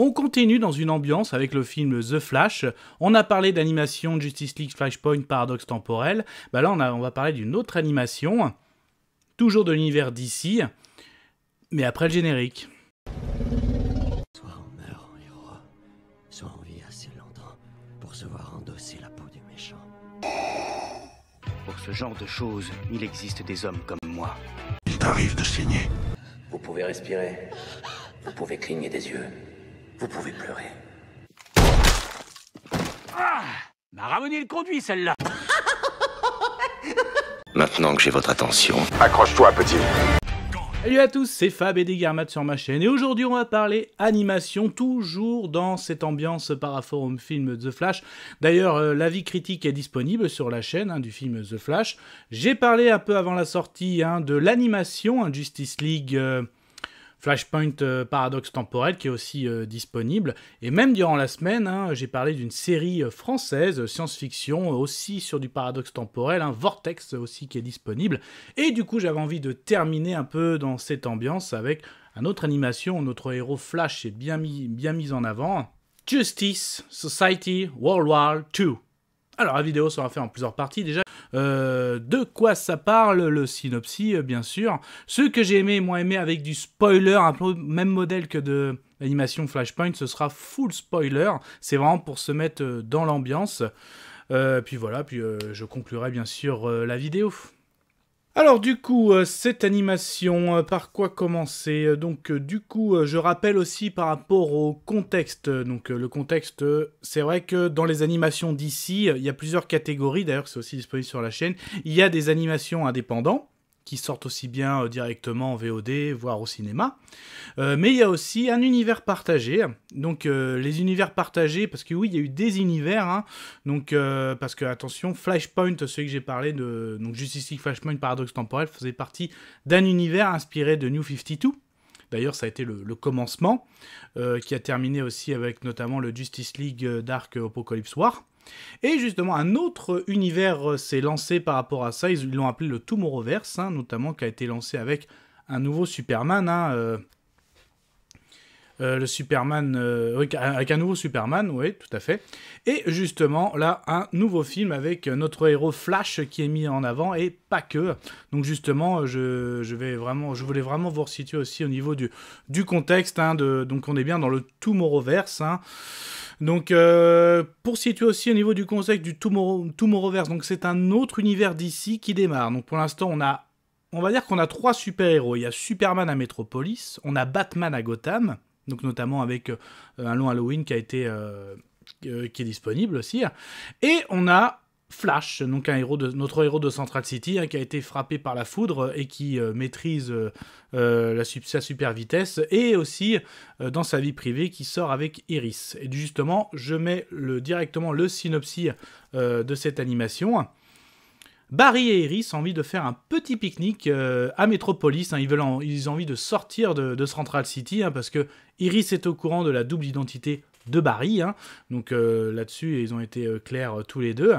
On continue dans une ambiance avec le film The Flash. On a parlé d'animation Justice League Flashpoint Paradoxe Temporel. Bah là, on va parler d'une autre animation, toujours de l'univers DC, mais après le générique. Soit on meurt en héros, soit on vit assez longtemps pour se voir endosser la peau du méchant. Pour ce genre de choses, il existe des hommes comme moi. Il t'arrive de saigner. Vous pouvez respirer, vous pouvez cligner des yeux, vous pouvez pleurer. Ah, m'a ramené le conduit celle-là. Maintenant que j'ai votre attention, accroche-toi, petit. Salut à tous, c'est Fab et Degarmat sur ma chaîne, et aujourd'hui on va parler animation, toujours dans cette ambiance par rapport au film The Flash. D'ailleurs, l'avis critique est disponible sur la chaîne du film The Flash. J'ai parlé un peu avant la sortie de l'animation, Justice League Flashpoint Paradoxe Temporel, qui est aussi disponible. Et même durant la semaine, j'ai parlé d'une série française, science-fiction, aussi sur du paradoxe temporel, Vortex aussi qui est disponible. Et du coup, j'avais envie de terminer un peu dans cette ambiance avec une autre animation. Notre héros Flash est bien mis en avant. Justice Society World War II. Alors la vidéo sera faite en plusieurs parties déjà. De quoi ça parle, le synopsis bien sûr. Ceux que j'ai aimé, moi aimé avec du spoiler, un peu même modèle que de l'animation Flashpoint, ce sera full spoiler. C'est vraiment pour se mettre dans l'ambiance. Puis voilà, je conclurai bien sûr la vidéo. Alors du coup, cette animation, par quoi commencer? Donc du coup, je rappelle aussi par rapport au contexte. Donc le contexte, c'est vrai que dans les animations DC, il y a plusieurs catégories, d'ailleurs c'est aussi disponible sur la chaîne. Il y a des animations indépendants, qui sortent aussi bien directement en VOD, voire au cinéma. Mais il y a aussi un univers partagé. Donc les univers partagés, parce que oui, il y a eu des univers. Donc parce que attention, Flashpoint, celui que j'ai parlé de, donc Justice League Flashpoint Paradoxe Temporel, faisait partie d'un univers inspiré de New 52. D'ailleurs, ça a été le commencement, qui a terminé aussi avec notamment le Justice League Dark Apocalypse War. Et justement, un autre univers s'est lancé par rapport à ça, ils l'ont appelé le Tomorrowverse, notamment qui a été lancé avec un nouveau Superman, le Superman, avec un nouveau Superman, oui, tout à fait. Et justement, là, un nouveau film avec notre héros Flash qui est mis en avant, et pas que. Donc justement, je voulais vraiment vous resituer aussi au niveau du contexte, donc on est bien dans le Tomorrowverse, Donc, pour situer aussi au niveau du contexte du Tomorrowverse, donc c'est un autre univers d'ici qui démarre. Donc pour l'instant, on va dire qu'on a 3 super-héros. Il y a Superman à Metropolis, on a Batman à Gotham, donc notamment avec un long Halloween qui est disponible aussi. Et on a Flash, donc notre héros de Central City, qui a été frappé par la foudre et qui maîtrise sa super vitesse, et aussi dans sa vie privée qui sort avec Iris. Et justement, je mets directement le synopsis de cette animation. Barry et Iris ont envie de faire un petit pique-nique à Metropolis. Ils ont envie de sortir de Central City, parce que Iris est au courant de la double identité de Barry. Donc là-dessus, ils ont été clairs tous les deux.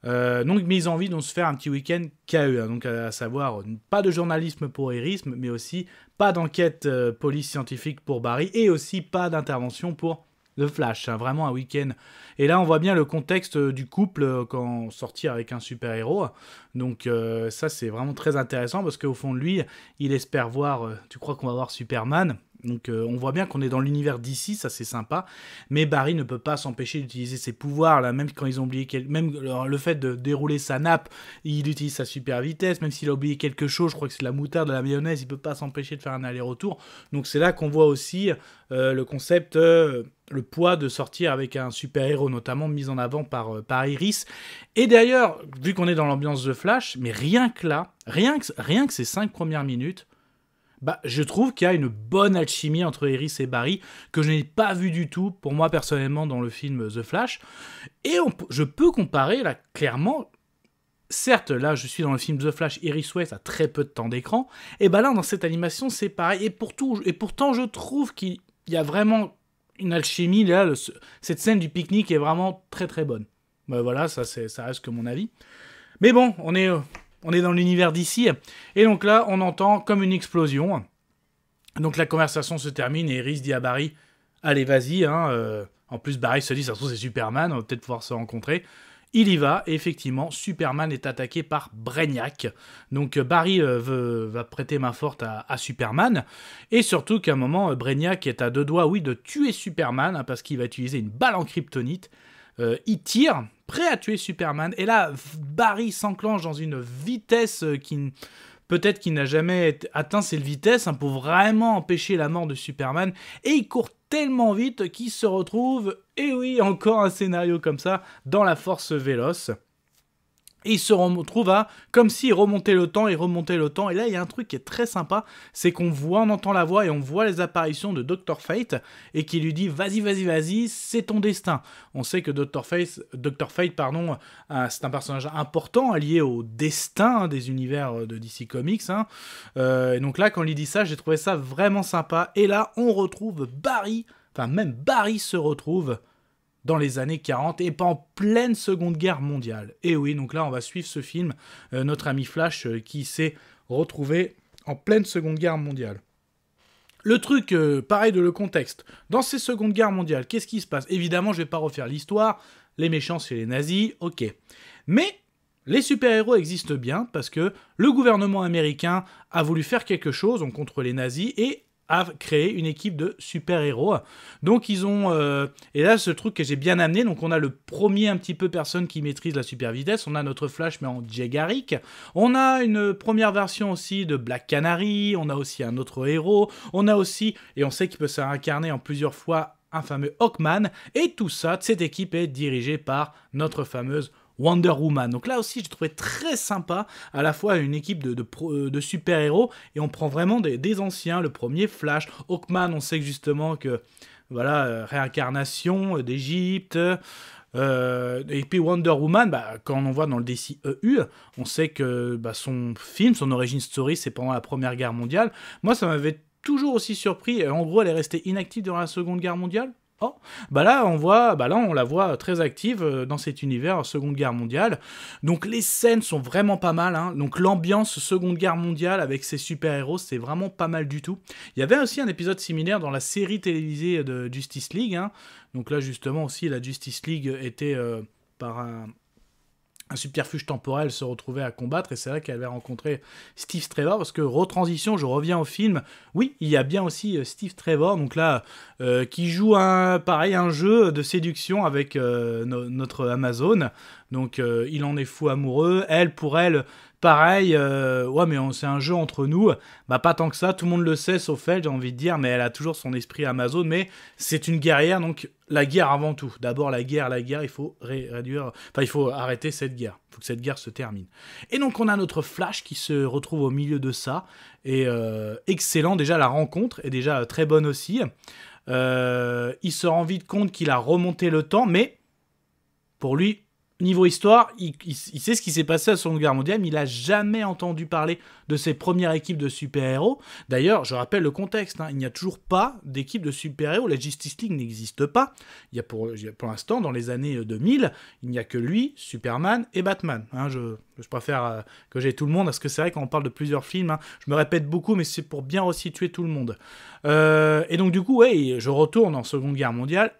Mais ils ont envie de se faire un petit week-end KE, donc à savoir pas de journalisme pour Iris, mais aussi pas d'enquête police scientifique pour Barry, et aussi pas d'intervention pour The Flash, vraiment un week-end. Et là on voit bien le contexte du couple quand sortir avec un super-héros, donc ça c'est vraiment très intéressant, parce qu'au fond de lui, il espère voir, tu crois qu'on va voir Superman? Donc on voit bien qu'on est dans l'univers d'ici, ça c'est sympa, mais Barry ne peut pas s'empêcher d'utiliser ses pouvoirs, là, même quand ils ont oublié, même le fait de dérouler sa nappe, il utilise sa super vitesse, même s'il a oublié quelque chose, je crois que c'est de la moutarde, de la mayonnaise, il peut pas s'empêcher de faire un aller-retour. Donc c'est là qu'on voit aussi le concept, le poids de sortir avec un super-héros, notamment mis en avant par Iris. Et d'ailleurs, vu qu'on est dans l'ambiance de Flash, mais rien que ces 5 premières minutes, je trouve qu'il y a une bonne alchimie entre Iris et Barry, que je n'ai pas vu du tout, pour moi personnellement, dans le film The Flash. Et je peux comparer, là, clairement. Certes, là, je suis dans le film The Flash, Iris West a très peu de temps d'écran, et là, dans cette animation, c'est pareil. Et pourtant, je trouve qu'il y a vraiment une alchimie, là, cette scène du pique-nique est vraiment très très bonne. Voilà, ça reste que mon avis. Mais bon, on est dans l'univers d'ici, et donc là, on entend comme une explosion. Donc la conversation se termine, et Iris dit à Barry allez, vas-y, hein, en plus, Barry se dit, ça se trouve, c'est Superman, on va peut-être pouvoir se rencontrer. Il y va, et effectivement, Superman est attaqué par Brainiac. Donc Barry va prêter main forte à Superman, et surtout qu'à un moment, Brainiac est à deux doigts, oui, de tuer Superman, hein, parce qu'il va utiliser une balle en kryptonite. Il tire, prêt à tuer Superman, et là, Barry s'enclenche dans une vitesse peut-être qu'il n'a jamais atteint cette vitesse, hein, pour vraiment empêcher la mort de Superman, et il court tellement vite qu'il se retrouve, et oui, encore un scénario comme ça, dans la force véloce. Et il se retrouve à, comme s'il remontait le temps, et là il y a un truc qui est très sympa, c'est qu'on voit, on entend la voix, et on voit les apparitions de Dr. Fate, et qui lui dit, vas-y, c'est ton destin. On sait que Dr. Fate, c'est un personnage important, lié au destin des univers de DC Comics, hein. Et donc là, quand il dit ça, j'ai trouvé ça vraiment sympa, et là, on retrouve Barry, enfin même Barry se retrouve dans les années 40 et pas en pleine Seconde Guerre mondiale. Et oui, donc là, on va suivre ce film, notre ami Flash qui s'est retrouvé en pleine Seconde Guerre mondiale. Le truc, pareil de le contexte, dans ces Secondes Guerres mondiales, qu'est-ce qui se passe? Évidemment, je vais pas refaire l'histoire, les méchants c'est les nazis, ok. Mais les super-héros existent bien parce que le gouvernement américain a voulu faire quelque chose contre les nazis et a créé une équipe de super-héros. Donc ils ont... et là, ce truc que j'ai bien amené, donc on a le premier un petit peu personne qui maîtrise la super vitesse, on a notre Flash mais en Jay Garrick, on a une première version aussi de Black Canary, on a aussi un autre héros, on a aussi, et on sait qu'il peut se incarner en plusieurs fois, un fameux Hawkman, et tout ça, cette équipe est dirigée par notre fameuse Wonder Woman. Donc là aussi, j'ai trouvé très sympa, à la fois une équipe de super-héros, et on prend vraiment des anciens, le premier Flash, Hawkman, on sait que justement que, voilà, réincarnation d'Égypte, et puis Wonder Woman, quand on voit dans le DCEU, on sait que son film, son origin story, c'est pendant la Première Guerre mondiale. Moi, ça m'avait toujours aussi surpris, en gros, elle est restée inactive durant la Seconde Guerre mondiale. Oh, là on la voit très active dans cet univers Seconde Guerre mondiale. Donc les scènes sont vraiment pas mal, hein. Donc l'ambiance Seconde Guerre mondiale avec ces super-héros, c'est vraiment pas mal du tout. Il y avait aussi un épisode similaire dans la série télévisée de Justice League, hein. Donc là justement aussi la Justice League était par un subterfuge temporel se retrouvait à combattre, et c'est là qu'elle avait rencontré Steve Trevor, parce que retransition, je reviens au film, oui, il y a bien aussi Steve Trevor, donc là, qui joue un jeu de séduction avec notre Amazon, donc il en est fou amoureux, pour elle, pareil, ouais mais c'est un jeu entre nous, pas tant que ça, tout le monde le sait sauf elle, j'ai envie de dire, mais elle a toujours son esprit Amazon, mais c'est une guerrière, donc la guerre avant tout, d'abord la guerre, il faut il faut arrêter cette guerre, il faut que cette guerre se termine. Et donc on a notre Flash qui se retrouve au milieu de ça, et excellent, déjà la rencontre est déjà très bonne aussi, il se rend vite compte qu'il a remonté le temps, mais pour lui, niveau histoire, il sait ce qui s'est passé à la Seconde Guerre mondiale, mais il n'a jamais entendu parler de ses premières équipes de super-héros. D'ailleurs, je rappelle le contexte, hein, il n'y a toujours pas d'équipe de super-héros, la Justice League n'existe pas. Il y a pour l'instant, dans les années 2000, il n'y a que lui, Superman et Batman. Hein, je préfère que j'ai tout le monde, parce que c'est vrai quand on parle de plusieurs films, hein, je me répète beaucoup, mais c'est pour bien resituer tout le monde. Et donc du coup, ouais, je retourne en Seconde Guerre mondiale,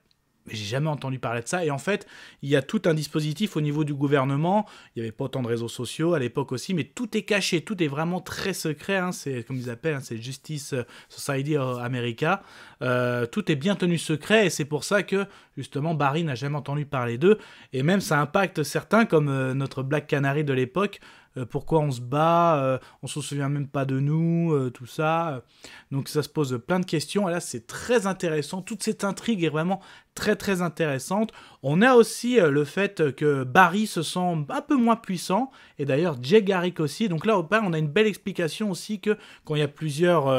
mais j'ai jamais entendu parler de ça, et en fait, il y a tout un dispositif au niveau du gouvernement, il n'y avait pas autant de réseaux sociaux à l'époque aussi, mais tout est caché, tout est vraiment très secret, hein, c'est comme ils appellent, hein, c'est Justice Society of America, tout est bien tenu secret, et c'est pour ça que, justement, Barry n'a jamais entendu parler d'eux, et même ça impacte certains, comme notre Black Canary de l'époque, pourquoi on se bat, on se souvient même pas de nous, tout ça. Donc ça se pose plein de questions, et là c'est très intéressant, toute cette intrigue est vraiment très très intéressante. On a aussi le fait que Barry se sent un peu moins puissant, et d'ailleurs Jay Garrick aussi, donc là on a une belle explication aussi que quand il y a plusieurs...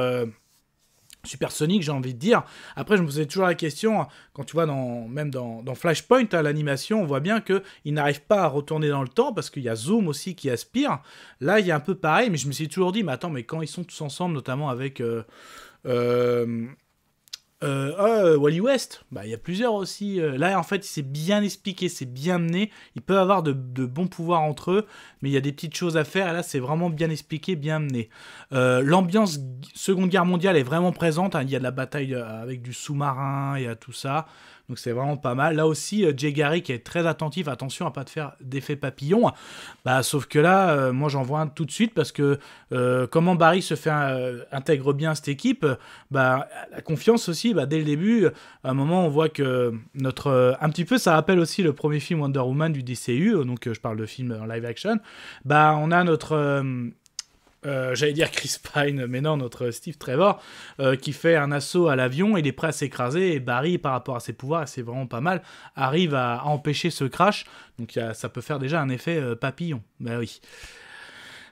supersonique, j'ai envie de dire. Après, je me posais toujours la question, quand tu vois même dans Flashpoint, hein, l'animation, on voit bien qu'il n'arrive pas à retourner dans le temps, parce qu'il y a Zoom aussi qui aspire. Là, il y a un peu pareil, mais je me suis toujours dit, mais attends, mais quand ils sont tous ensemble, notamment avec Wally West, il y a plusieurs aussi. Là, en fait, c'est bien expliqué, c'est bien mené. Ils peuvent avoir de bons pouvoirs entre eux, mais il y a des petites choses à faire. Et là, c'est vraiment bien expliqué, bien mené. L'ambiance Seconde Guerre mondiale est vraiment présente. Hein. Il y a de la bataille avec du sous-marin, il y a tout ça. Donc c'est vraiment pas mal. Là aussi, Jay Garrick est très attentif. Attention à pas te faire d'effet papillon. Sauf que là, moi j'en vois un tout de suite parce que comment Barry se fait intègre bien cette équipe, la confiance aussi. Dès le début, à un moment on voit que un petit peu ça rappelle aussi le premier film Wonder Woman du DCU. Donc je parle de film en live action. On a notre j'allais dire Chris Pine, mais non, notre Steve Trevor, qui fait un assaut à l'avion, il est prêt à s'écraser, et Barry, par rapport à ses pouvoirs, et c'est vraiment pas mal, arrive à empêcher ce crash, donc ça peut faire déjà un effet papillon, oui.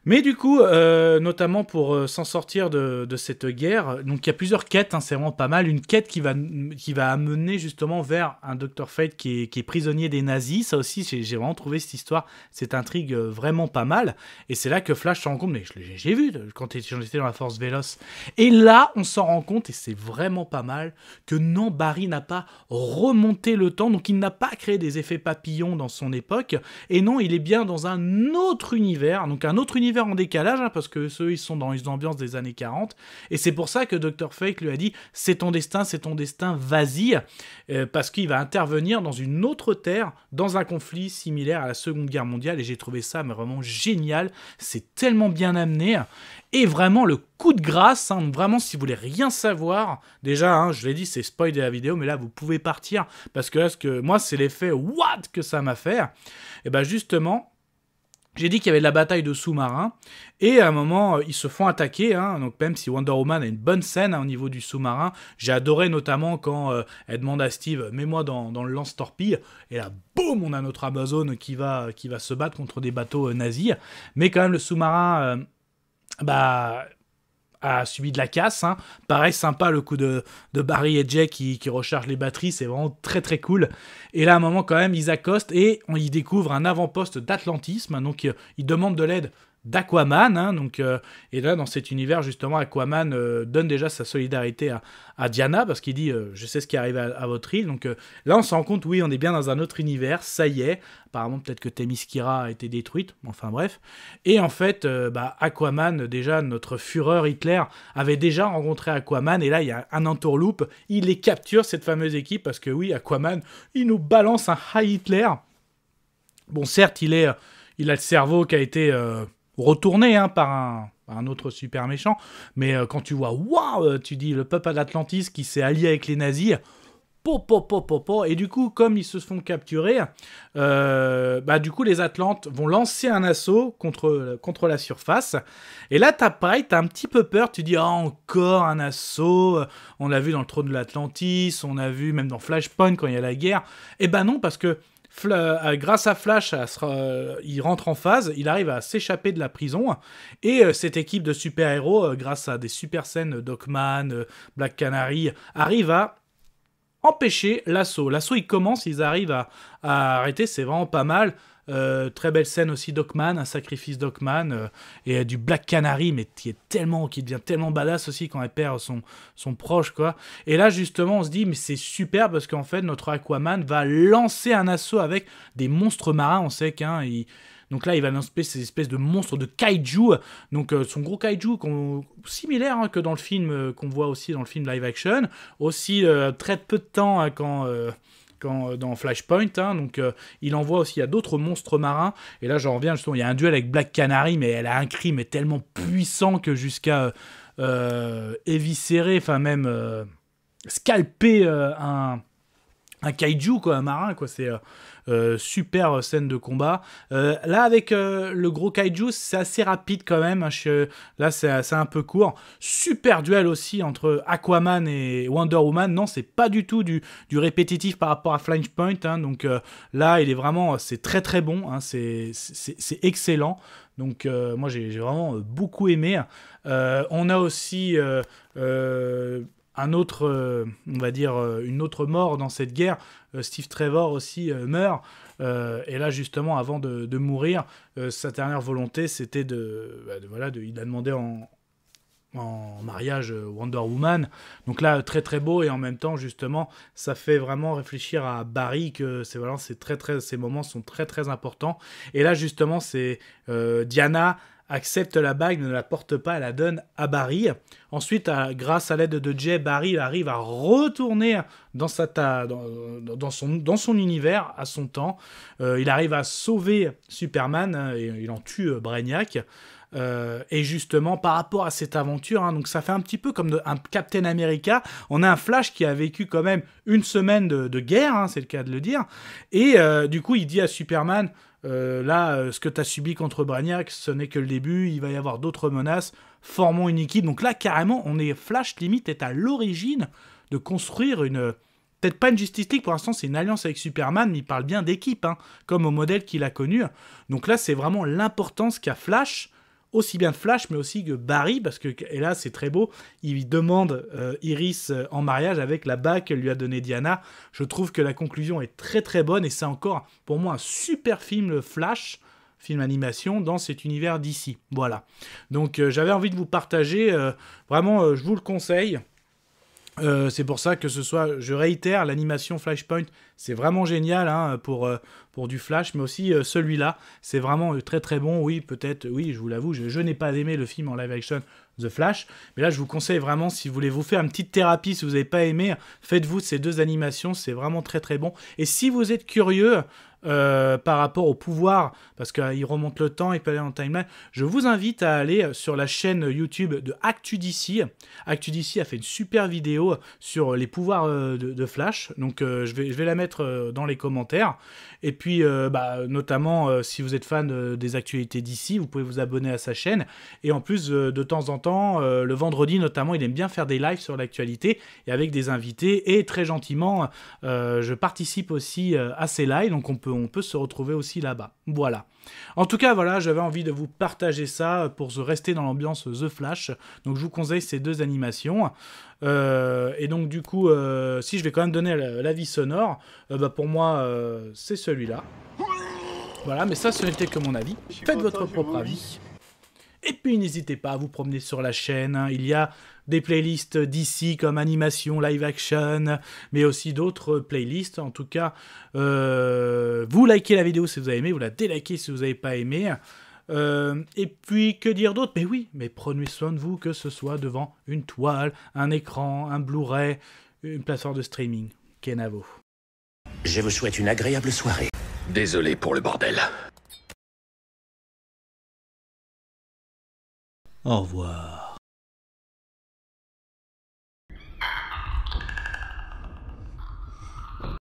Mais du coup, notamment pour s'en sortir de cette guerre, donc il y a plusieurs quêtes, hein, c'est vraiment pas mal. Une quête qui va amener justement vers un Dr. Fate qui est prisonnier des nazis. Ça aussi, j'ai vraiment trouvé cette histoire, cette intrigue vraiment pas mal. Et c'est là que Flash se rend compte, mais j'ai vu quand j'étais dans la Force Véloce. Et là, on s'en rend compte, et c'est vraiment pas mal, que non, Barry n'a pas remonté le temps, donc il n'a pas créé des effets papillons dans son époque. Et non, il est bien dans un autre univers, donc un autre univers en décalage, hein, parce que ceux ils sont dans une ambiance des années 40, et c'est pour ça que Dr. Fate lui a dit c'est ton destin, vas-y, parce qu'il va intervenir dans une autre terre, dans un conflit similaire à la Seconde Guerre mondiale, et j'ai trouvé ça mais vraiment génial, c'est tellement bien amené, et vraiment le coup de grâce, hein, vraiment si vous voulez rien savoir, déjà, hein, je l'ai dit, c'est spoil de la vidéo, mais là vous pouvez partir, parce que là, moi c'est l'effet what que ça m'a fait, et justement, j'ai dit qu'il y avait de la bataille de sous-marins, et à un moment, ils se font attaquer, hein, donc même si Wonder Woman a une bonne scène, hein, au niveau du sous-marin, j'ai adoré notamment quand elle demande à Steve, mets-moi dans le lance-torpille, et là, boum, on a notre Amazon qui va se battre contre des bateaux nazis, mais quand même le sous-marin, a subi de la casse, hein. Pareil, sympa le coup de Barry et Jay qui rechargent les batteries, c'est vraiment très très cool. Et là, à un moment, quand même, ils accostent et on y découvre un avant-poste d'Atlantisme, donc ils demandent de l'aide d'Aquaman, hein, et là dans cet univers justement Aquaman donne déjà sa solidarité à Diana parce qu'il dit je sais ce qui arrive à votre île, donc là on se rend compte oui on est bien dans un autre univers, ça y est, apparemment peut-être que Themyscira a été détruite, enfin bref, et en fait Aquaman, déjà notre fureur Hitler avait déjà rencontré Aquaman, et là il y a un entourloupe, il les capture cette fameuse équipe parce que oui Aquaman il nous balance un high Hitler, bon certes il a le cerveau qui a été retourné hein, par un autre super méchant, mais quand tu vois, waouh, tu dis le peuple d'Atlantis qui s'est allié avec les nazis, et du coup, comme ils se font capturer, du coup, les Atlantes vont lancer un assaut contre la surface, et là, t'as un petit peu peur, tu dis, encore un assaut, on l'a vu dans le trône de l'Atlantis, on a vu même dans Flashpoint quand il y a la guerre, et non, parce que grâce à Flash, il rentre en phase, il arrive à s'échapper de la prison, et cette équipe de super-héros, grâce à des super scènes d'Hawkman, Black Canary, arrive à empêcher l'assaut. L'assaut, il commence, ils arrivent à arrêter, c'est vraiment pas mal. Très belle scène aussi d'Hawkman, un sacrifice d'Hawkman, et du Black Canary, mais qui devient tellement badass aussi quand elle perd son proche, quoi. Et là, justement, on se dit, mais c'est super parce qu'en fait, notre Aquaman va lancer un assaut avec des monstres marins. On sait donc là, il va lancer ces espèces de monstres de kaiju. Donc son gros kaiju, similaire hein, que dans le film, qu'on voit aussi dans le film live action. Aussi, très peu de temps hein, quand dans Flashpoint, hein, donc il envoie aussi à d'autres monstres marins, et là j'en reviens justement, il y a un duel avec Black Canary, mais elle a un cri mais tellement puissant que jusqu'à éviscérer, enfin même scalper un kaiju, quoi, un marin, quoi, c'est super scène de combat. Là, avec le gros kaiju, c'est assez rapide quand même. Hein, là, c'est un peu court. Super duel aussi entre Aquaman et Wonder Woman. Non, c'est pas du tout du répétitif par rapport à Flashpoint. Hein, donc là, c'est très très bon. Hein, c'est excellent. Donc moi, j'ai vraiment beaucoup aimé. On a aussi un autre, on va dire, une autre mort dans cette guerre. Steve Trevor aussi meurt. Et là, justement, avant de mourir, sa dernière volonté, c'était il a demandé en mariage Wonder Woman. Donc là, très très beau, et en même temps, justement, ça fait vraiment réfléchir à Barry, que c'est vraiment, ces moments sont très très importants. Et là, justement, c'est Diana accepte la bague, ne la porte pas, elle la donne à Barry. Ensuite, grâce à l'aide de Jay, Barry arrive à retourner dans son univers, à son temps. Il arrive à sauver Superman, et il en tue Brainiac. Et justement, par rapport à cette aventure, hein, donc ça fait un petit peu comme un Captain America. On a un Flash qui a vécu quand même une semaine de guerre, hein, c'est le cas de le dire. Et du coup, il dit à Superman, ce que tu as subi contre Brainiac, ce n'est que le début, il va y avoir d'autres menaces, formons une équipe. Donc là, carrément, Flash limite est à l'origine de construire peut-être pas une Justice League, pour l'instant c'est une alliance avec Superman, mais il parle bien d'équipe, hein, comme au modèle qu'il a connu. Donc là, c'est vraiment l'importance qu'a Flash, aussi bien Flash, mais aussi que Barry, parce que, et là c'est très beau, il demande Iris en mariage avec la bague que lui a donnée Diana. Je trouve que la conclusion est très très bonne, et c'est encore pour moi un super film Flash, film animation, dans cet univers d'ici. Voilà. Donc j'avais envie de vous partager, vraiment je vous le conseille. C'est pour ça que je réitère, l'animation Flashpoint, c'est vraiment génial, hein, pour du Flash, mais aussi celui-là, c'est vraiment très très bon. Oui, peut-être, oui, je vous l'avoue, je n'ai pas aimé le film en live action The Flash, mais là je vous conseille vraiment, si vous voulez vous faire une petite thérapie, si vous n'avez pas aimé, faites-vous ces deux animations, c'est vraiment très très bon. Et si vous êtes curieux par rapport au pouvoir, parce qu'il remonte le temps, il peut aller en timeline, je vous invite à aller sur la chaîne YouTube de ActuDC. ActuDC a fait une super vidéo sur les pouvoirs de Flash, donc je vais la mettre dans les commentaires. Et puis, notamment, si vous êtes fan des actualités d'ici, vous pouvez vous abonner à sa chaîne. Et en plus, de temps en temps, le vendredi notamment, il aime bien faire des lives sur l'actualité, et avec des invités. Et très gentiment, je participe aussi à ces lives, donc on peut se retrouver aussi là-bas. Voilà. En tout cas, voilà, j'avais envie de vous partager ça pour rester dans l'ambiance The Flash. Donc je vous conseille ces deux animations. Et donc du coup, si je vais quand même donner l'avis sonore, pour moi, c'est celui-là. Voilà, mais ça, ce n'était que mon avis. Faites votre propre avis. Et puis n'hésitez pas à vous promener sur la chaîne, hein. Il y a des playlists d'ici comme animation, live action, mais aussi d'autres playlists. En tout cas, vous likez la vidéo si vous avez aimé, vous la délikez si vous n'avez pas aimé. Et puis, que dire d'autre? Mais oui, mais prenez soin de vous, que ce soit devant une toile, un écran, un Blu-ray, une plateforme de streaming. Kenavo. Je vous souhaite une agréable soirée. Désolé pour le bordel. Au revoir.